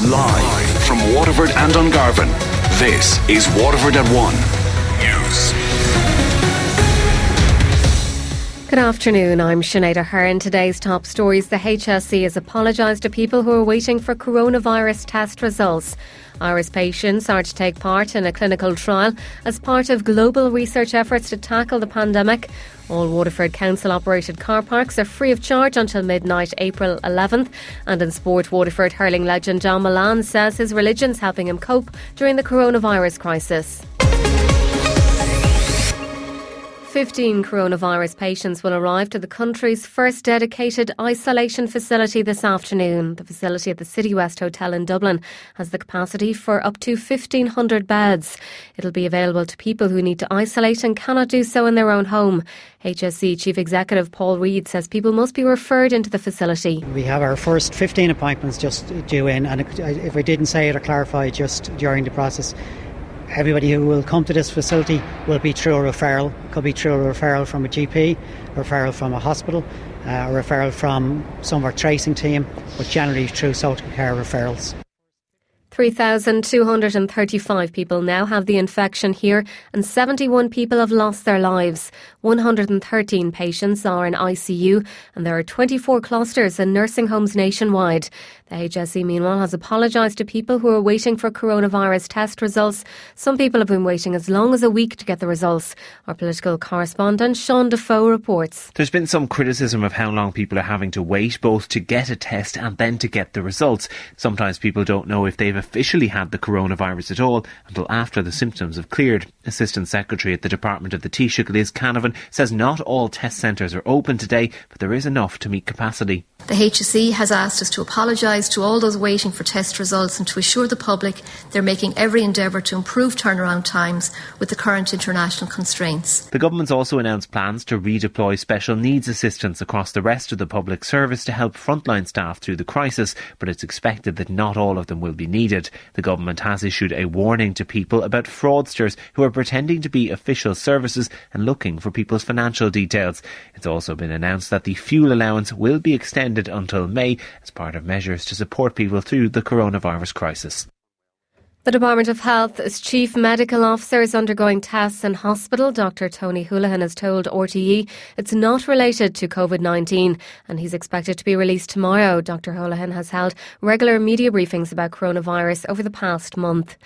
Live from Waterford and Dungarvan, this is Waterford at 1 News. Good afternoon, I'm Sinead Aherne. Today's top stories: the HSE has apologised to people who are waiting for coronavirus test results. Irish patients are to take part in a clinical trial as part of global research efforts to tackle the pandemic. All Waterford Council-operated car parks are free of charge until midnight, April 11th. And in sport, Waterford hurling legend John Milan says his religion's helping him cope during the coronavirus crisis. 15 coronavirus patients will arrive to the country's first dedicated isolation facility this afternoon. The facility at the City West Hotel in Dublin has the capacity for up to 1,500 beds. It'll be available to people who need to isolate and cannot do so in their own home. HSE Chief Executive Paul Reid says people must be referred into the facility. We have our first 15 appointments just due in, and if I didn't say it or clarify just during the process, everybody who will come to this facility will be through a referral. Could be through a referral from a GP, referral from a hospital, a referral from some of our tracing team, but generally through social care referrals. 3,235 people now have the infection here and 71 people have lost their lives. 113 patients are in ICU and there are 24 clusters in nursing homes nationwide. The HSE, meanwhile, has apologised to people who are waiting for coronavirus test results. Some people have been waiting as long as a week to get the results. Our political correspondent Sean Defoe reports. There's been some criticism of how long people are having to wait, both to get a test and then to get the results. Sometimes people don't know if they've officially had the coronavirus at all until after the symptoms have cleared. Assistant Secretary at the Department of the Taoiseach, Liz Canavan, says not all test centres are open today, but there is enough to meet capacity. The HSE has asked us to apologise to all those waiting for test results and to assure the public they're making every endeavour to improve turnaround times with the current international constraints. The government's also announced plans to redeploy special needs assistance across the rest of the public service to help frontline staff through the crisis, but it's expected that not all of them will be needed. The government has issued a warning to people about fraudsters who are pretending to be official services and looking for people's financial details. It's also been announced that the fuel allowance will be extended until May as part of measures to support people through the coronavirus crisis. The Department of Health's Chief Medical Officer is undergoing tests in hospital. Dr Tony Houlihan has told RTE it's not related to COVID-19 and he's expected to be released tomorrow. Dr Houlihan has held regular media briefings about coronavirus over the past month.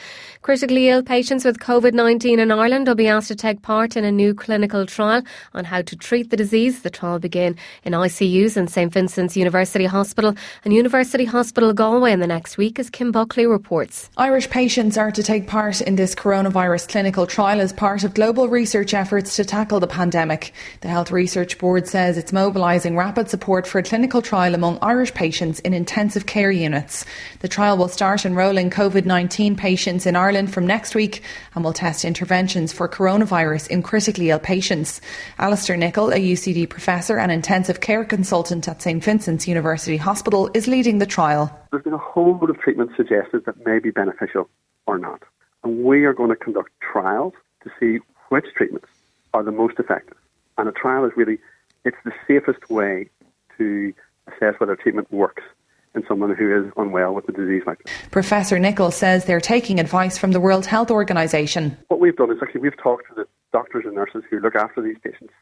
Critically ill patients with COVID-19 in Ireland will be asked to take part in a new clinical trial on how to treat the disease. The trial will begin in ICUs in St Vincent's University Hospital and University Hospital Galway in the next week, as Kim Buckley reports. Irish patients are to take part in this coronavirus clinical trial as part of global research efforts to tackle the pandemic. The Health Research Board says it's mobilising rapid support for a clinical trial among Irish patients in intensive care units. The trial will start enrolling COVID-19 patients in Ireland from next week and will test interventions for coronavirus in critically ill patients. Alistair Nicholl, a UCD professor and intensive care consultant at St Vincent's University Hospital, is leading the trial. There's been a whole lot of treatments suggested that may be beneficial or not. And we are going to conduct trials to see which treatments are the most effective. And a trial is really, it's the safest way to assess whether treatment works in someone who is unwell with a disease like this. Professor Nicholl says they're taking advice from the World Health Organization. What we've done is actually we've talked to the doctors and nurses who look after these patients,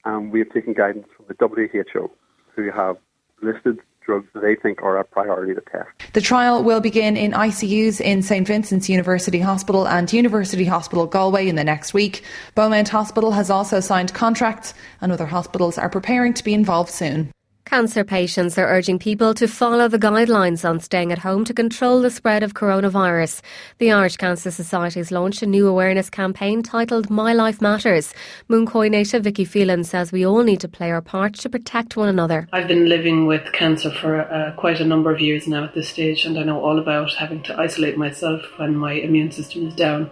and we have taken guidance from the WHO, who have listed drugs that they think are a priority to test. The trial will begin in ICUs in St Vincent's University Hospital and University Hospital Galway in the next week. Beaumont Hospital has also signed contracts and other hospitals are preparing to be involved soon. Cancer patients are urging people to follow the guidelines on staying at home to control the spread of coronavirus. The Irish Cancer Society has launched a new awareness campaign titled My Life Matters. Mooncoy native Vicky Phelan says we all need to play our part to protect one another. I've been living with cancer for quite a number of years now at this stage, and I know all about having to isolate myself when my immune system is down.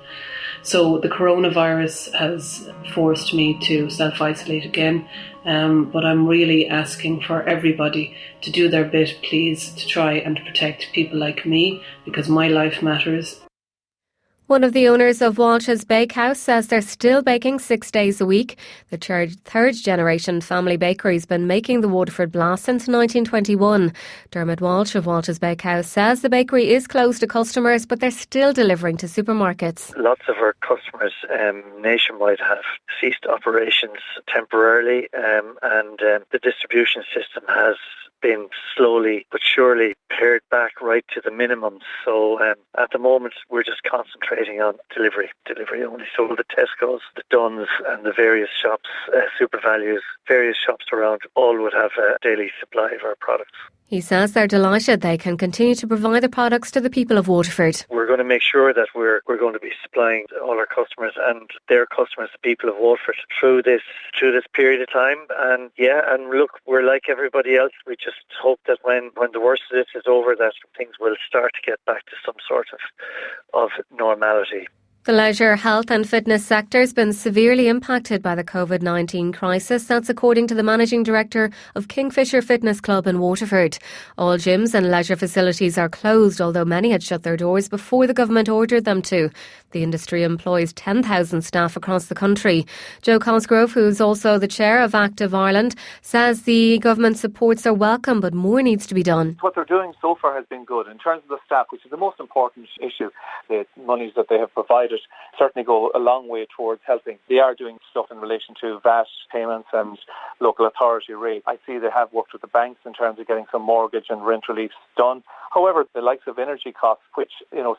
So the coronavirus has forced me to self-isolate again, but I'm really asking for everybody to do their bit, please, to try and protect people like me, because my life matters. One of the owners of Walsh's Bakehouse says they're still baking 6 days a week. The third generation family bakery has been making the Waterford Blast since 1921. Dermot Walsh of Walsh's Bakehouse says the bakery is closed to customers, but they're still delivering to supermarkets. Lots of our customers nationwide have ceased operations temporarily, and the distribution system has been slowly but surely pared back right to the minimum. So at the moment we're just concentrating on delivery only. So the Tesco's, the Duns and the various shops, Super Values, various shops around, all would have a daily supply of our products. He says they're delighted they can continue to provide the products to the people of Waterford. We're going to make sure that we're going to be supplying all our customers and their customers, the people of Waterford, through this period of time. And look, we're like everybody else. We just hope that when the worst of this is over, that things will start to get back to some sort of normality. The leisure, health and fitness sector has been severely impacted by the COVID-19 crisis. That's according to the Managing Director of Kingfisher Fitness Club in Waterford. All gyms and leisure facilities are closed, although many had shut their doors before the government ordered them to. The industry employs 10,000 staff across the country. Joe Cosgrove, who's also the chair of Active Ireland, says the government supports are welcome, but more needs to be done. What they're doing so far has been good. In terms of the staff, which is the most important issue, the monies that they have provided certainly go a long way towards helping. They are doing stuff in relation to VAT payments and local authority rates. I see they have worked with the banks in terms of getting some mortgage and rent reliefs done. However, the likes of energy costs, which,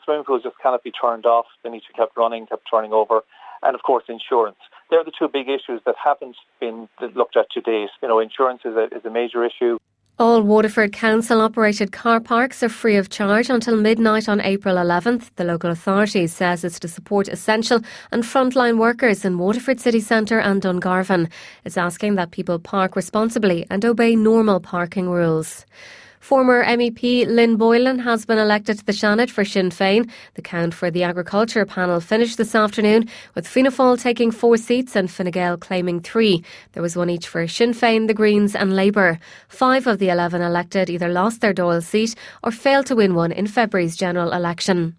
swimming pools just cannot be turned off. They need to keep running, kept turning over. And of course, insurance. They're the two big issues that haven't been looked at to date. Insurance is a major issue. All Waterford Council-operated car parks are free of charge until midnight on April 11th. The local authority says it's to support essential and frontline workers in Waterford City Centre and Dungarvan. It's asking that people park responsibly and obey normal parking rules. Former MEP Lynn Boylan has been elected to the Seanad for Sinn Féin. The count for the Agriculture panel finished this afternoon, with Fianna Fáil taking 4 seats and Fine Gael claiming 3. There was one each for Sinn Féin, the Greens and Labour. 5 of the 11 elected either lost their Dáil seat or failed to win one in February's general election.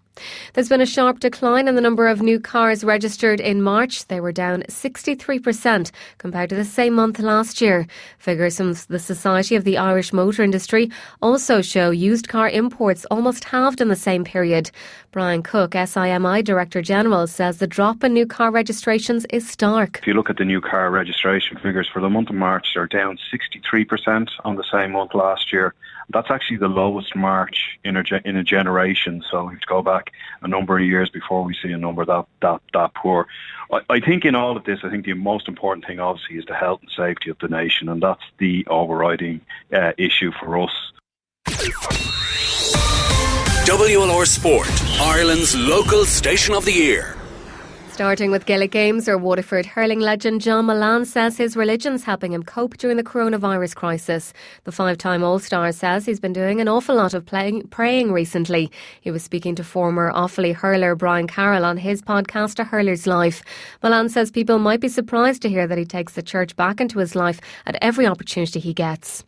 There's been a sharp decline in the number of new cars registered in March. They were down 63% compared to the same month last year. Figures from the Society of the Irish Motor Industry also show used car imports almost halved in the same period. Brian Cook, SIMI Director General, says the drop in new car registrations is stark. If you look at the new car registration figures for the month of March, they're down 63% on the same month last year. That's actually the lowest March in a generation. So we have to go back a number of years before we see a number that poor. I think in all of this, I think the most important thing obviously is the health and safety of the nation, and that's the overriding issue for us. WLR Sport, Ireland's local station of the year. Starting with Gaelic Games, or Waterford hurling legend John Mullane says his religion's helping him cope during the coronavirus crisis. The 5-time All-Star says he's been doing an awful lot of praying recently. He was speaking to former Offaly hurler Brian Carroll on his podcast A Hurler's Life. Mullane says people might be surprised to hear that he takes the church back into his life at every opportunity he gets.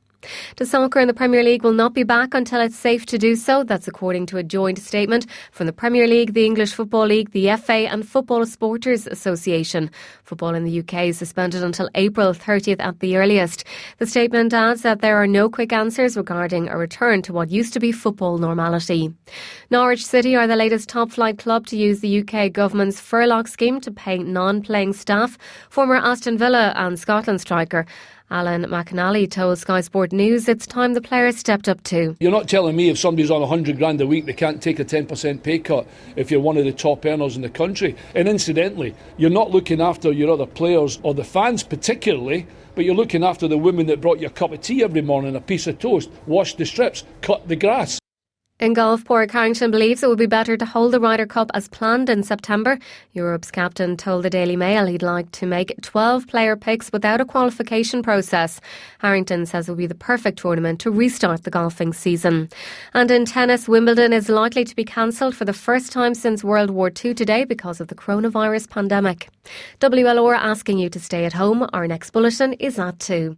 To soccer in the Premier League will not be back until it's safe to do so. That's according to a joint statement from the Premier League, the English Football League, the FA and Football Supporters Association. Football in the UK is suspended until April 30th at the earliest. The statement adds that there are no quick answers regarding a return to what used to be football normality. Norwich City are the latest top-flight club to use the UK government's furlough scheme to pay non-playing staff. Former Aston Villa and Scotland striker Alan McAnally told Sky Sport News it's time the players stepped up too. You're not telling me if somebody's on 100 grand a week they can't take a 10% pay cut if you're one of the top earners in the country. And incidentally, you're not looking after your other players or the fans particularly, but you're looking after the women that brought you a cup of tea every morning, a piece of toast, washed the strips, cut the grass. In golf, Padraig Harrington believes it would be better to hold the Ryder Cup as planned in September. Europe's captain told the Daily Mail he'd like to make 12 player picks without a qualification process. Harrington says it will be the perfect tournament to restart the golfing season. And in tennis, Wimbledon is likely to be cancelled for the first time since World War II today because of the coronavirus pandemic. WLR asking you to stay at home. Our next bulletin is at 2.